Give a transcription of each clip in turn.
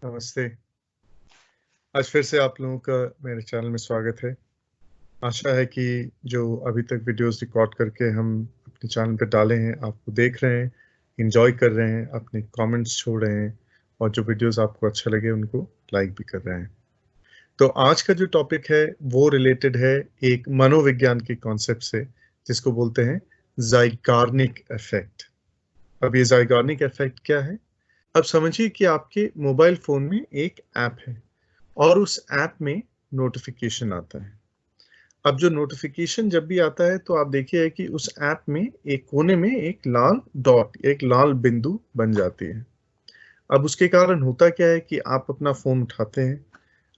नमस्ते। आज फिर से आप लोगों का मेरे चैनल में स्वागत है। आशा है कि जो अभी तक वीडियोस रिकॉर्ड करके हम अपने चैनल पे डाले हैं, आपको देख रहे हैं, एंजॉय कर रहे हैं, अपने कमेंट्स छोड़ रहे हैं और जो वीडियोस आपको अच्छे लगे उनको लाइक भी कर रहे हैं। तो आज का जो टॉपिक है वो रिलेटेड है एक मनोविज्ञान के कॉन्सेप्ट से, जिसको बोलते हैं ज़ाइगार्निक इफेक्ट। अब ये ज़ाइगार्निक इफेक्ट क्या है? अब समझिए कि आपके मोबाइल फ़ोन में एक ऐप है और उस ऐप में नोटिफिकेशन आता है। अब जो नोटिफिकेशन जब भी आता है तो आप देखिए कि उस ऐप में एक कोने में एक लाल डॉट, एक लाल बिंदु बन जाती है। अब उसके कारण होता क्या है कि आप अपना फ़ोन उठाते हैं,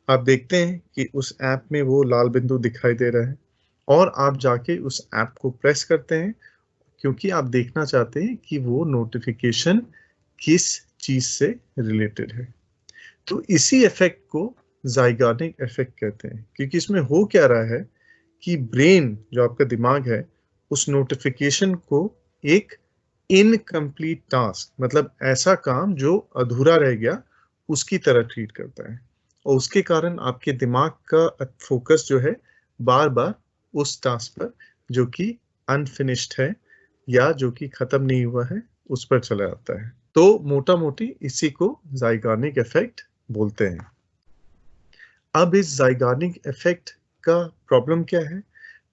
आप देखते हैं कि उस ऐप में वो लाल बिंदु दिखाई दे रहा है और आप जाके उस ऐप को प्रेस करते हैं, क्योंकि आप देखना चाहते हैं कि वो नोटिफिकेशन किस चीज़ से रिलेटेड है। तो इसी इफेक्ट को ज़ाइगार्निक इफेक्ट कहते हैं, क्योंकि इसमें हो क्या रहा है कि ब्रेन, जो आपका दिमाग है, उस नोटिफिकेशन को एक इनकम्प्लीट टास्क, मतलब ऐसा काम जो अधूरा रह गया, उसकी तरह ट्रीट करता है और उसके कारण आपके दिमाग का फोकस जो है बार-बार उस टास्क पर, जो कि अनफिनिश्ड है या जो कि खत्म नहीं हुआ है, उस पर चला जाता है। तो मोटा-मोटी इसी को ज़ाइगार्निक इफेक्ट बोलते हैं। अब इस ज़ाइगार्निक इफेक्ट का प्रॉब्लम क्या है?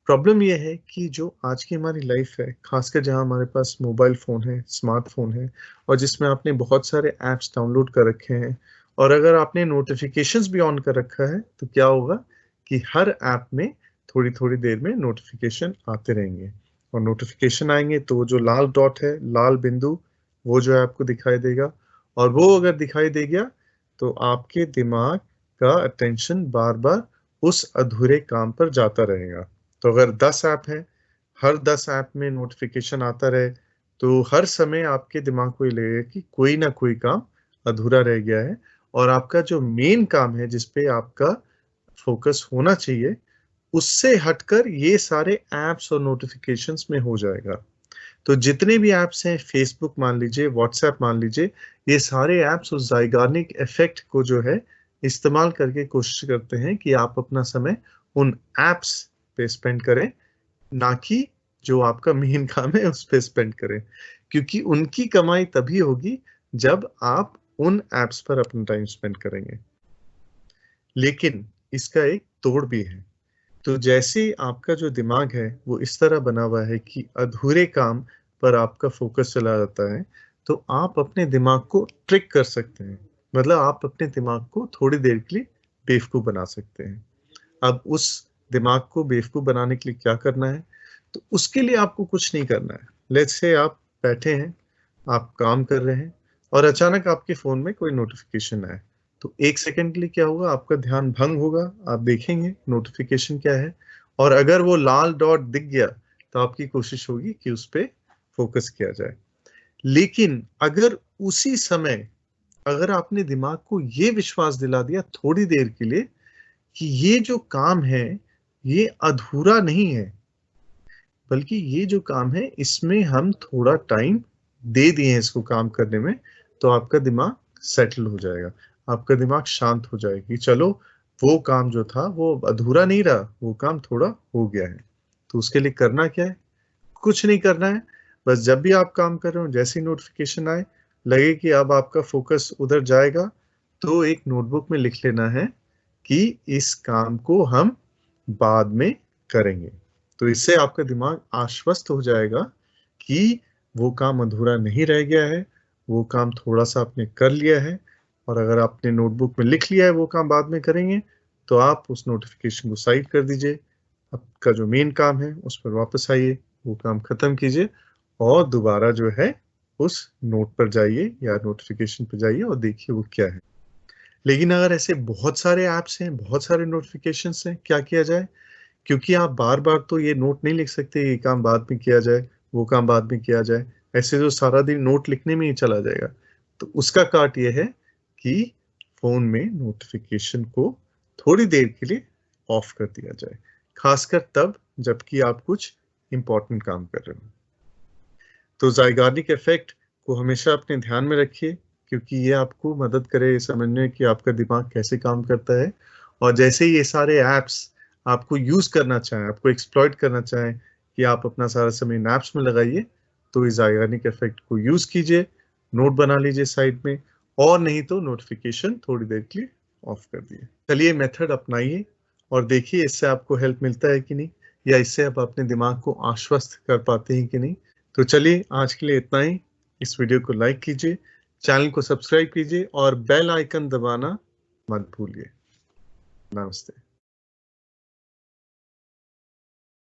प्रॉब्लम ये है कि जो आज की हमारी लाइफ है, खासकर जहाँ हमारे पास मोबाइल फ़ोन है, स्मार्टफ़ोन है और जिसमें आपने बहुत सारे ऐप्स डाउनलोड कर रखे हैं और अगर आपने नोटिफ़िकेशंस भी ऑन कर रखा है, तो क्या होगा कि हर ऐप में थोड़ी-थोड़ी देर में नोटिफ़िकेशन आते रहेंगे और नोटिफ़िकेशन आएँगे तो वो जो लाल डॉट है, लाल बिंदु, वो जो है आपको दिखाई देगा और वो अगर दिखाई दे गया, तो आपके दिमाग का अटेंशन बार-बार उस अधूरे काम पर जाता रहेगा। तो अगर 10 ऐप हैं, हर 10 ऐप में नोटिफ़िकेशन आता रहे, तो हर समय आपके दिमाग को ये लगेगा कि कोई ना कोई काम अधूरा रह गया है और आपका जो मेन काम है, जिस पे आपका फ़ोकस होना चाहिए, उससे हटकर ये सारे ऐप्स और नोटिफ़िकेशंस में हो जाएगा। तो जितने भी ऐप्स हैं, फ़ेसबुक मान लीजिए, व्हाट्सऐप मान लीजिए, ये सारे ऐप्स उस ज़ाइगार्निक इफ़ेक्ट को जो है, इस्तेमाल करके कोशिश करते हैं कि आप अपना समय उन ऐप्स पे स्पेंड करें, ना कि जो आपका मेन काम है उस पे स्पेंड करें। क्योंकि उनकी कमाई तभी होगी जब आप उन ऐप्स पर अपना टाइम स्पेंड करेंगे। लेकिन इसका एक तोड़ भी है। तो जैसे आपका जो दिमाग है वो इस तरह बना हुआ है कि अधूरे काम पर आपका फ़ोकस चला जाता है, तो आप अपने दिमाग को ट्रिक कर सकते हैं। मतलब आप अपने दिमाग को थोड़ी देर के लिए बेवकूफ़ बना सकते हैं। अब उस दिमाग को बेवकूफ़ बनाने के लिए क्या करना है? तो उसके लिए आपको कुछ नहीं करना है। लेट्स से आप बैठे हैं, आप काम कर रहे हैं और अचानक आपके फ़ोन में कोई नोटिफ़िकेशन आए। तो 1 सेकंड के लिए क्या होगा, आपका ध्यान भंग होगा, आप देखेंगे नोटिफ़िकेशन क्या है और अगर वो लाल डॉट दिख गया, तो आपकी कोशिश होगी कि उस पे फ़ोकस किया जाए। लेकिन अगर उसी समय अगर आपने दिमाग को ये विश्वास दिला दिया थोड़ी देर के लिए कि ये जो काम है, ये अधूरा नहीं है, बल्कि ये जो काम है, इसमें हम थोड़ा टाइम दे दिए हैं इसको काम करने में, तो आपका दिमाग सेटल हो जाएगा। आपका दिमाग शांत हो जाएगा कि चलो, वो काम जो था, वो अधूरा नहीं रहा, वो काम थोड़ा हो गया है। तो उसके लिए करना क्या है? कुछ नहीं करना है, बस जब भी आप काम कर रहे हो, जैसे ही नोटिफ़िकेशन आए, लगे कि अब आपका फ़ोकस उधर जाएगा, तो एक नोटबुक में लिख लेना है कि इस काम को हम बाद में करेंगे। तो इससे आपका दिमाग आश्वस्त हो जाएगा कि वो काम अधूरा नहीं रह गया है, वो काम थोड़ा-सा आपने कर लिया है और अगर आपने नोटबुक में लिख लिया है वो काम बाद में करेंगे, तो आप उस नोटिफ़िकेशन को साइड कर दीजिए। आपका जो मेन काम है, उस पर वापस आइए, वो काम खत्म कीजिए और दोबारा जो है, उस नोट पर जाइए या नोटिफ़िकेशन पे जाइए और देखिए वो क्या है। लेकिन अगर ऐसे बहुत सारे ऐप्स हैं, बहुत सारे नोटिफ़िकेशंस हैं, क्या किया जाए? क्योंकि आप बार-बार तो ये नोट नहीं लिख सकते, ये काम बाद में किया जाए, वो काम बाद में किया जाए। ऐसे तो सारा दिन नोट लिखने में ही चला जाएगा। तो उसका काट ये है कि फ़ोन में नोटिफ़िकेशन को थोड़ी देर के लिए ऑफ कर दिया जाए। ख़ासकर तब जबकि आप कुछ इम्पोर्टेंट काम कर रहे हो। तो ज़ाइगार्निक इफ़ेक्ट को हमेशा अपने ध्यान में रखिए, क्योंकि ये आपको मदद करे ये समझने कि आपका दिमाग कैसे काम करता है। और जैसे ही ये सारे ऐप्स आपको यूज़ करना चाहें, आपको एक्सप्लॉइट करना चाहें कि आप अपना सारा समय इन ऐप्स में लगाइए, तो इस ज़ायगानिक इफ़ेक्ट को यूज़ कीजिए, नोट बना लीजिए साइड में, और नहीं तो नोटिफ़िकेशन थोड़ी देर के लिए ऑफ कर दिए। चलिए मेथड अपनाइए और देखिए इससे आपको हेल्प मिलता है कि नहीं, या इससे आप अपने दिमाग को आश्वस्त कर पाते हैं कि नहीं। तो चलिए आज के लिए इतना ही। इस वीडियो को लाइक कीजिए, चैनल को सब्सक्राइब कीजिए और बेल आइकन दबाना मत भूलिए। नमस्ते।